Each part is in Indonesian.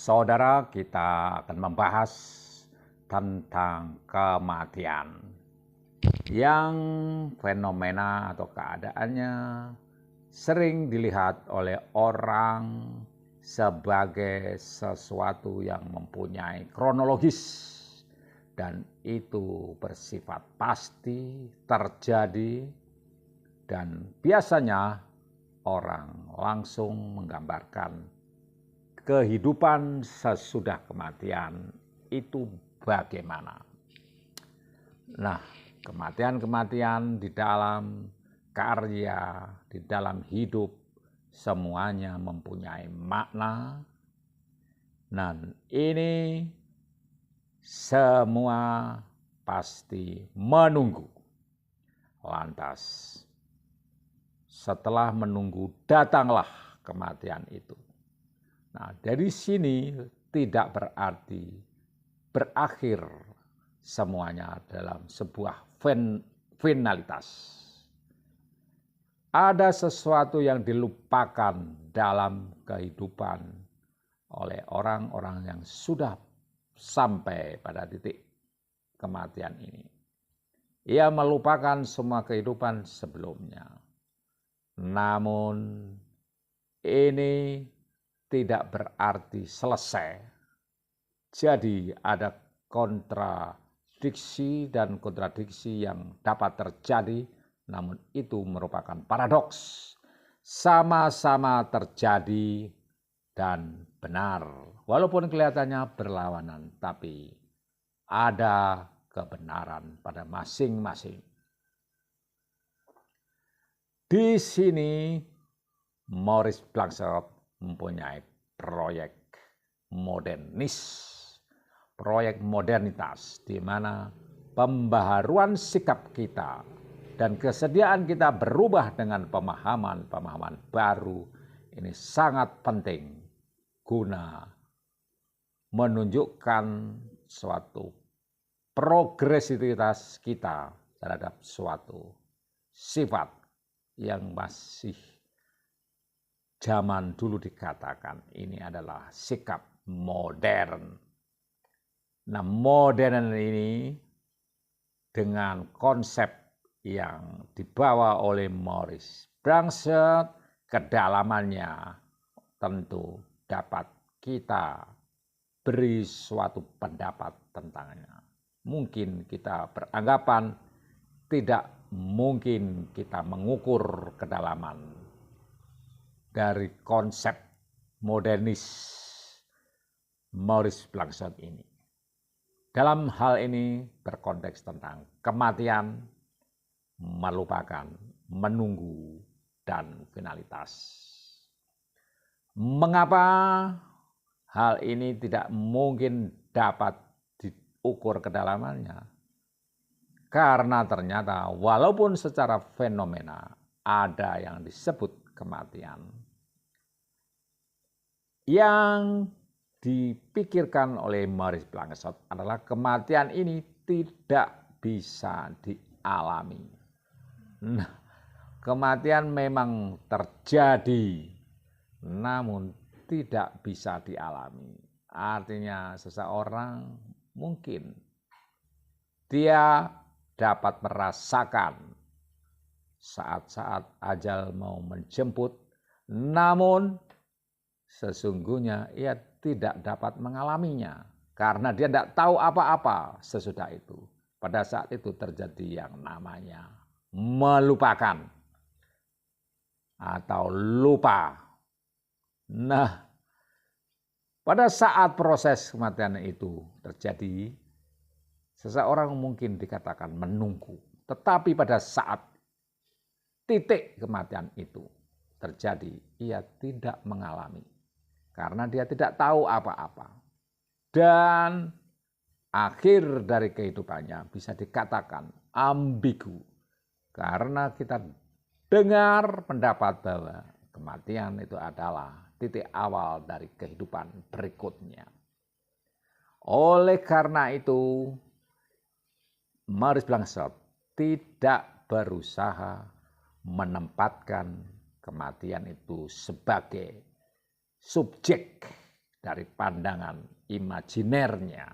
Saudara, kita akan membahas tentang kematian yang fenomena atau keadaannya sering dilihat oleh orang sebagai sesuatu yang mempunyai kronologis dan itu bersifat pasti terjadi dan biasanya orang langsung menggambarkan kehidupan sesudah kematian itu bagaimana. Nah, kematian-kematian di dalam karya, di dalam hidup, semuanya mempunyai makna. Dan ini semua pasti menunggu. Lantas, setelah menunggu, datanglah kematian itu. Nah, dari sini tidak berarti berakhir semuanya dalam sebuah finalitas. Ada sesuatu yang dilupakan dalam kehidupan oleh orang-orang yang sudah sampai pada titik kematian ini. Ia melupakan semua kehidupan sebelumnya. Namun ini tidak berarti selesai. Jadi ada kontradiksi dan kontradiksi yang dapat terjadi, namun itu merupakan paradoks. Sama-sama terjadi dan benar. Walaupun kelihatannya berlawanan, tapi ada kebenaran pada masing-masing. Di sini Maurice Blanchard mempunyai proyek modernitas di mana pembaharuan sikap kita dan kesediaan kita berubah dengan pemahaman baru ini sangat penting guna menunjukkan suatu progresivitas kita terhadap suatu sifat yang masih zaman dulu dikatakan ini adalah sikap modern. Nah, modern ini dengan konsep yang dibawa oleh Maurice Blanchard, kedalamannya tentu dapat kita beri suatu pendapat tentangnya. Mungkin kita beranggapan tidak mungkin kita mengukur kedalaman dari konsep modernis Maurice Blanchard ini. Dalam hal ini berkonteks tentang kematian, melupakan, menunggu, dan finalitas. Mengapa hal ini tidak mungkin dapat diukur kedalamannya? Karena ternyata walaupun secara fenomena ada yang disebut kematian, yang dipikirkan oleh Maurice Blanchard adalah kematian ini tidak bisa dialami. Nah, kematian memang terjadi, namun tidak bisa dialami. Artinya seseorang mungkin dia dapat merasakan saat-saat ajal mau menjemput, namun sesungguhnya ia tidak dapat mengalaminya karena dia tidak tahu apa-apa sesudah itu. Pada saat itu terjadi yang namanya melupakan atau lupa. Nah, pada saat proses kematian itu terjadi, seseorang mungkin dikatakan menunggu. Tetapi pada saat titik kematian itu terjadi, ia tidak mengalami. Karena dia tidak tahu apa-apa. Dan akhir dari kehidupannya bisa dikatakan ambigu. Karena kita dengar pendapat bahwa kematian itu adalah titik awal dari kehidupan berikutnya. Oleh karena itu, Maurice Blanchard tidak berusaha menempatkan kematian itu sebagai subjek dari pandangan imajinernya.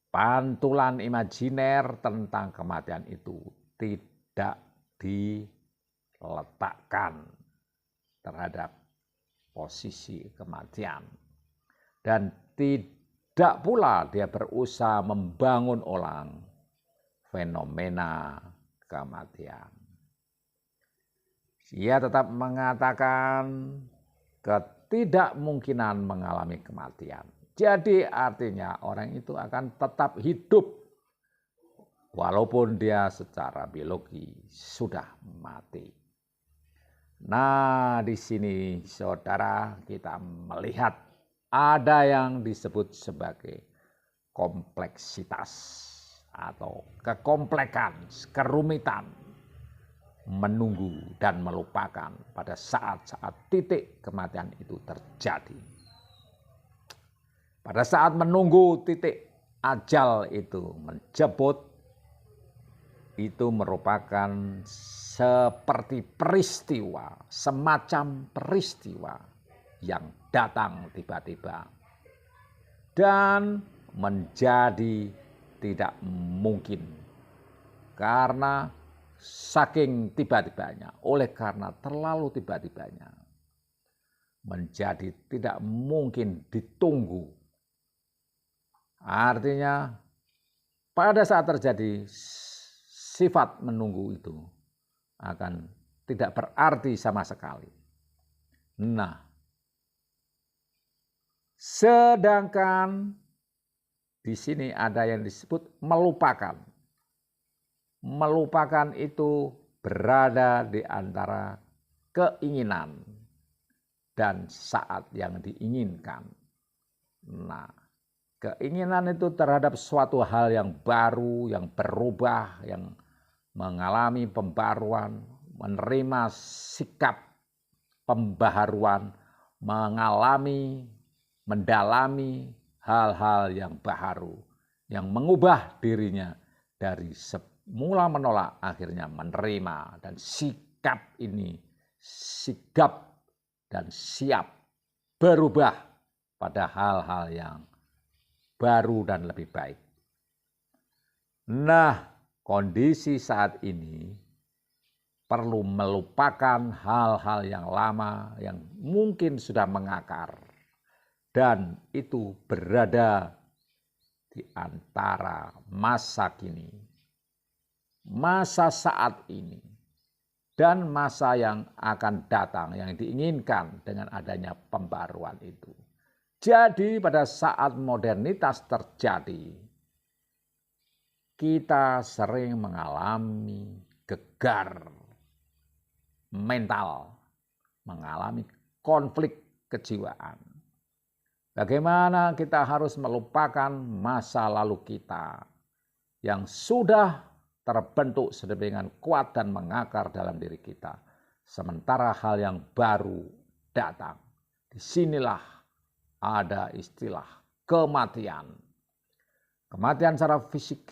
Pantulan imajiner tentang kematian itu tidak diletakkan terhadap posisi kematian. Dan tidak pula dia berusaha membangun ulang fenomena kematian. Ia tetap mengatakan ketidakmungkinan mengalami kematian. Jadi artinya orang itu akan tetap hidup walaupun dia secara biologi sudah mati. Nah, di sini saudara kita melihat ada yang disebut sebagai kompleksitas atau kekomplekan, kerumitan menunggu dan melupakan pada saat-saat titik kematian itu terjadi. Pada saat menunggu titik ajal itu menjemput, itu merupakan seperti peristiwa, semacam peristiwa yang datang tiba-tiba dan menjadi tidak mungkin karena saking tiba-tibanya, oleh karena terlalu tiba-tibanya menjadi tidak mungkin ditunggu. Artinya pada saat terjadi sifat menunggu itu akan tidak berarti sama sekali. Nah, sedangkan di sini ada yang disebut melupakan. Melupakan itu berada di antara keinginan dan saat yang diinginkan. Nah, keinginan itu terhadap suatu hal yang baru, yang berubah, yang mengalami pembaruan, menerima sikap pembaharuan, mengalami, mendalami hal-hal yang baru, yang mengubah dirinya dari semula menolak akhirnya menerima, dan sikap ini sigap dan siap berubah pada hal-hal yang baru dan lebih baik. Nah, kondisi saat ini perlu melupakan hal-hal yang lama yang mungkin sudah mengakar dan itu berada di antara masa kini, masa saat ini, dan masa yang akan datang yang diinginkan dengan adanya pembaruan itu. Jadi pada saat modernitas terjadi, kita sering mengalami gegar mental, mengalami konflik kejiwaan. Bagaimana kita harus melupakan masa lalu kita yang sudah terbentuk sedemikian kuat dan mengakar dalam diri kita. Sementara hal yang baru datang. Disinilah ada istilah kematian. Kematian secara fisik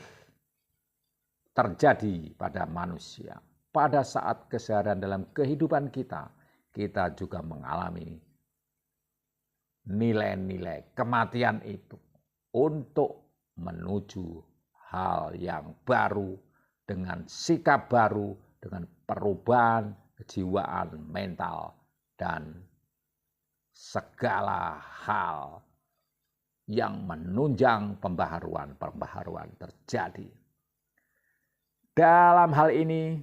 terjadi pada manusia. Pada saat keseharian dalam kehidupan kita, kita juga mengalami nilai-nilai kematian itu untuk menuju hal yang baru dengan sikap baru, dengan perubahan kejiwaan mental dan segala hal yang menunjang pembaharuan terjadi. Dalam hal ini,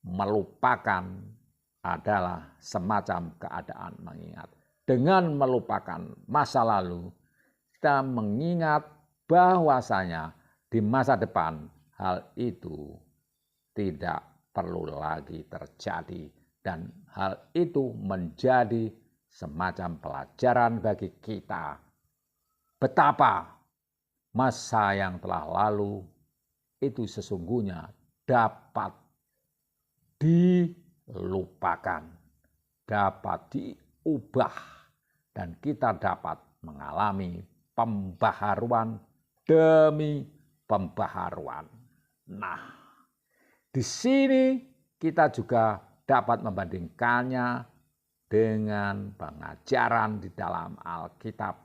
melupakan adalah semacam keadaan mengingat. Dengan melupakan masa lalu, kita mengingat bahwasanya di masa depan hal itu tidak perlu lagi terjadi dan hal itu menjadi semacam pelajaran bagi kita betapa masa yang telah lalu itu sesungguhnya dapat dilupakan, dapat diubah, dan kita dapat mengalami pembaharuan demi pembaharuan. Nah, di sini kita juga dapat membandingkannya dengan pengajaran di dalam Alkitab,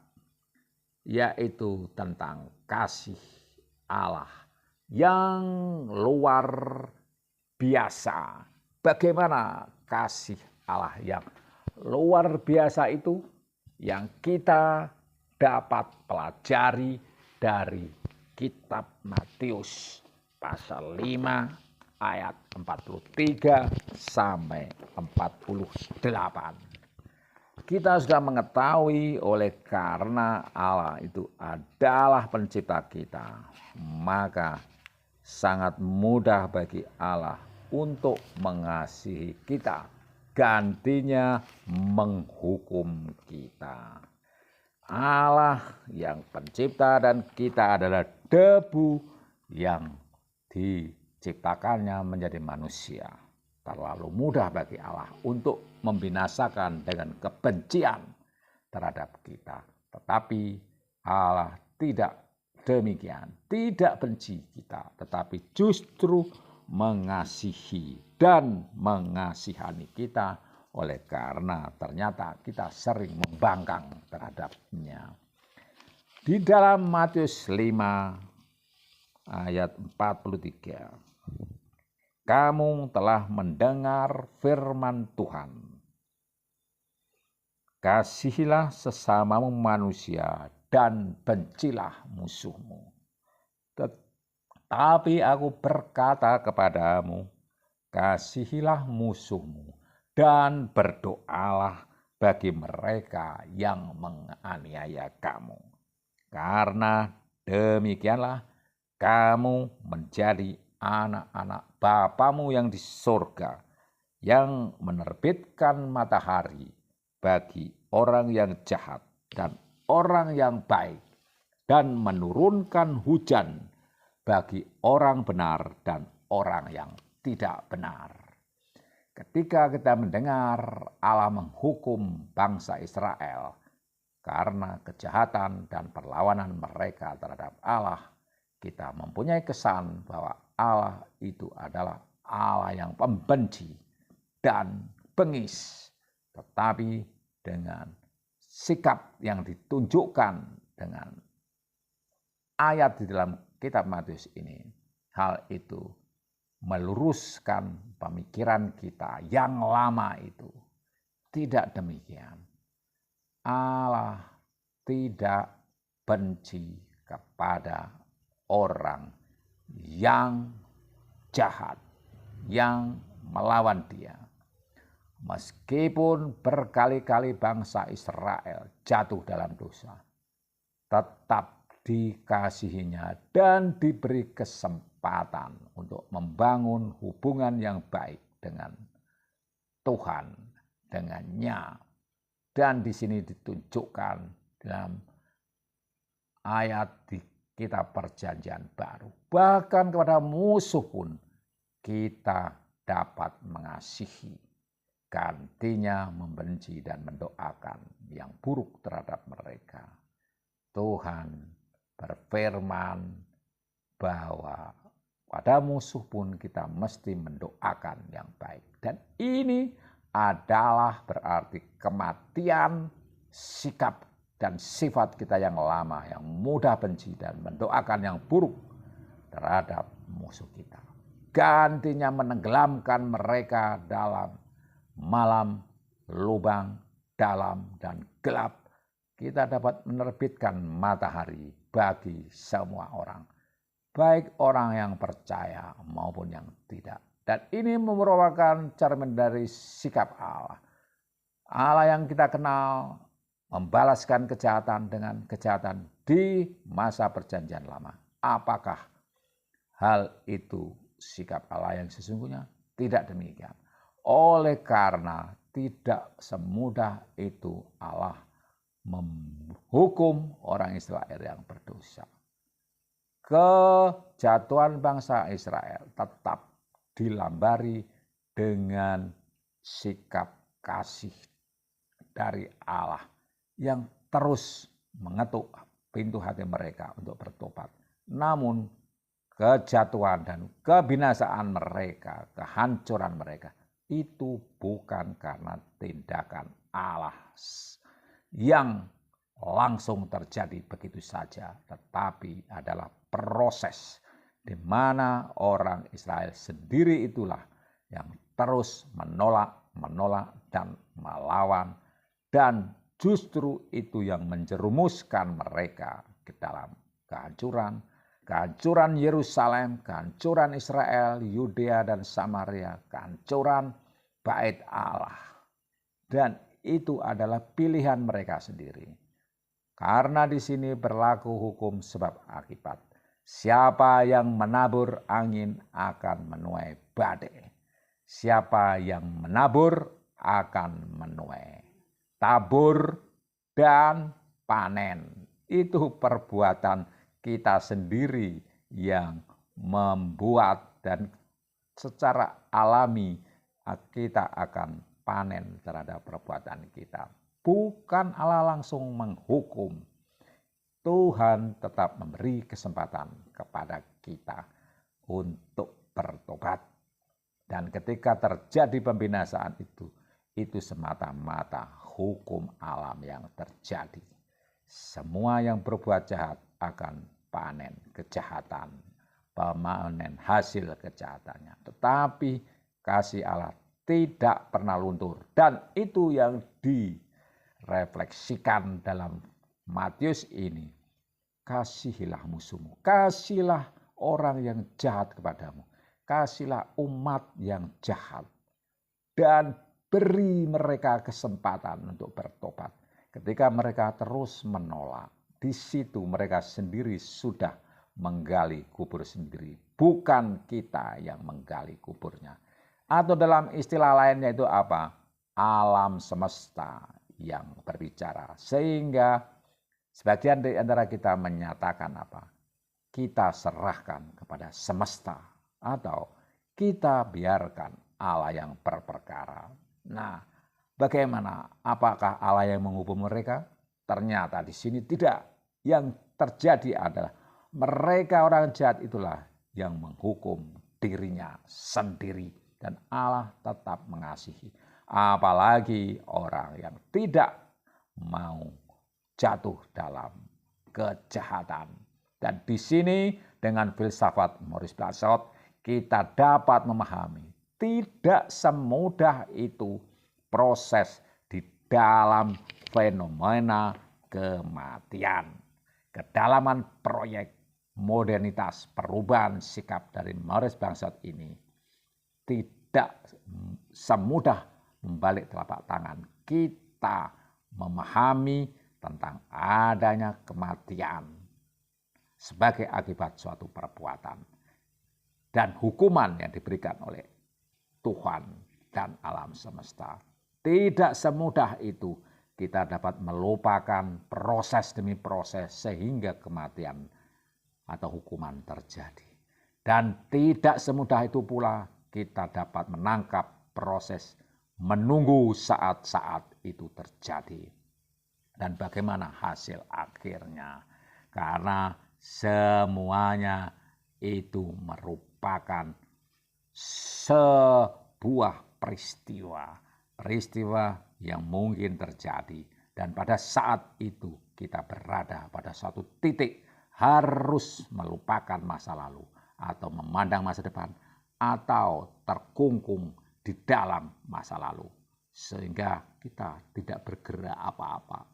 yaitu tentang kasih Allah yang luar biasa. Bagaimana kasih Allah yang luar biasa itu yang kita dapat pelajari dari kitab Matius pasal 5 ayat 43 sampai 48. Kita sudah mengetahui oleh karena Allah itu adalah pencipta kita, maka sangat mudah bagi Allah untuk mengasihi kita, gantinya menghukum kita. Allah yang pencipta dan kita adalah debu yang diciptakannya menjadi manusia. Terlalu mudah bagi Allah untuk membinasakan dengan kebencian terhadap kita. Tetapi Allah tidak demikian, tidak benci kita, tetapi justru mengasihi dan mengasihani kita oleh karena ternyata kita sering membangkang terhadapnya. Di dalam Matius 5 ayat 43. Kamu telah mendengar firman Tuhan. Kasihilah sesamamu manusia dan bencilah musuhmu. Tetapi aku berkata kepadamu, kasihilah musuhmu dan berdoalah bagi mereka yang menganiaya kamu. Karena demikianlah kamu menjadi anak-anak Bapamu yang di surga, yang menerbitkan matahari bagi orang yang jahat dan orang yang baik, dan menurunkan hujan bagi orang benar dan orang yang tidak benar. Ketika kita mendengar Allah menghukum bangsa Israel karena kejahatan dan perlawanan mereka terhadap Allah, kita mempunyai kesan bahwa Allah itu adalah Allah yang pembenci dan bengis. Tetapi dengan sikap yang ditunjukkan dengan ayat di dalam kitab Matius ini, hal itu meluruskan pemikiran kita yang lama itu. Tidak demikian. Allah tidak benci kepada orang yang jahat, yang melawan dia. Meskipun berkali-kali bangsa Israel jatuh dalam dosa, tetap dikasihinya dan diberi kesempatan untuk membangun hubungan yang baik dengan Tuhan, dengannya. Dan di sini ditunjukkan dalam ayat di kitab Perjanjian Baru. Bahkan kepada musuh pun kita dapat mengasihi. Gantinya membenci dan mendoakan yang buruk terhadap mereka. Tuhan berfirman bahwa pada musuh pun kita mesti mendoakan yang baik. Dan ini adalah berarti kematian sikap dan sifat kita yang lama, yang mudah benci dan mendoakan yang buruk terhadap musuh kita. Gantinya menenggelamkan mereka dalam malam, lubang, dalam, dan gelap. Kita dapat menerbitkan matahari bagi semua orang, baik orang yang percaya maupun yang tidak. Dan ini merupakan cermin dari sikap Allah. Allah yang kita kenal membalaskan kejahatan dengan kejahatan di masa Perjanjian Lama. Apakah hal itu sikap Allah yang sesungguhnya? Tidak demikian. Oleh karena tidak semudah itu Allah menghukum orang Israel yang berdosa. Kejatuhan bangsa Israel tetap dilambari dengan sikap kasih dari Allah yang terus mengetuk pintu hati mereka untuk bertobat. Namun kejatuhan dan kebinasaan mereka, kehancuran mereka itu bukan karena tindakan Allah yang langsung terjadi begitu saja, tetapi adalah proses di mana orang Israel sendiri itulah yang terus menolak, dan melawan, dan justru itu yang menjerumuskan mereka ke dalam kehancuran Yerusalem, kehancuran Israel, Yudea dan Samaria, kehancuran bait Allah. Dan itu adalah pilihan mereka sendiri. Karena di sini berlaku hukum sebab akibat. Siapa yang menabur angin akan menuai badai. Siapa yang menabur akan menuai tabur dan panen. Itu perbuatan kita sendiri yang membuat, dan secara alami kita akan panen terhadap perbuatan kita. Bukan Allah langsung menghukum. Tuhan tetap memberi kesempatan kepada kita untuk bertobat. Dan ketika terjadi pembinasaan itu semata-mata hukum alam yang terjadi. Semua yang berbuat jahat akan panen kejahatan, pemanen hasil kejahatannya. Tetapi kasih Allah tidak pernah luntur. Dan itu yang direfleksikan dalam Matius ini. Kasihilah musuhmu, kasihlah orang yang jahat kepadamu, kasihlah umat yang jahat, dan beri mereka kesempatan untuk bertobat. Ketika mereka terus menolak, di situ mereka sendiri sudah menggali kubur sendiri. Bukan kita yang menggali kuburnya. Atau dalam istilah lainnya itu apa? Alam semesta yang berbicara. Sehingga sebagian dari antara kita menyatakan apa? Kita serahkan kepada semesta. Atau kita biarkan Allah yang berperkara. Nah, bagaimana? Apakah Allah yang menghukum mereka? Ternyata di sini tidak. Yang terjadi adalah mereka orang jahat itulah yang menghukum dirinya sendiri. Dan Allah tetap mengasihi. Apalagi orang yang tidak mau jatuh dalam kejahatan. Dan di sini dengan filsafat Maurice Blanchard kita dapat memahami tidak semudah itu proses di dalam fenomena kematian. Kedalaman proyek modernitas perubahan sikap dari Maurice Blanchard ini tidak semudah membalik telapak tangan kita memahami tentang adanya kematian sebagai akibat suatu perbuatan dan hukuman yang diberikan oleh Tuhan dan alam semesta. Tidak semudah itu kita dapat melupakan proses demi proses sehingga kematian atau hukuman terjadi. Dan tidak semudah itu pula kita dapat menangkap proses menunggu saat-saat itu terjadi. Dan bagaimana hasil akhirnya. Karena semuanya itu merupakan sebuah peristiwa yang mungkin terjadi. Dan pada saat itu kita berada pada satu titik harus melupakan masa lalu atau memandang masa depan atau terkungkung di dalam masa lalu. Sehingga kita tidak bergerak apa-apa.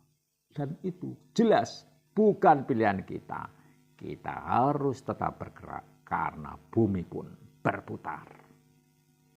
Dan itu jelas bukan pilihan kita. Kita harus tetap bergerak karena bumi pun berputar.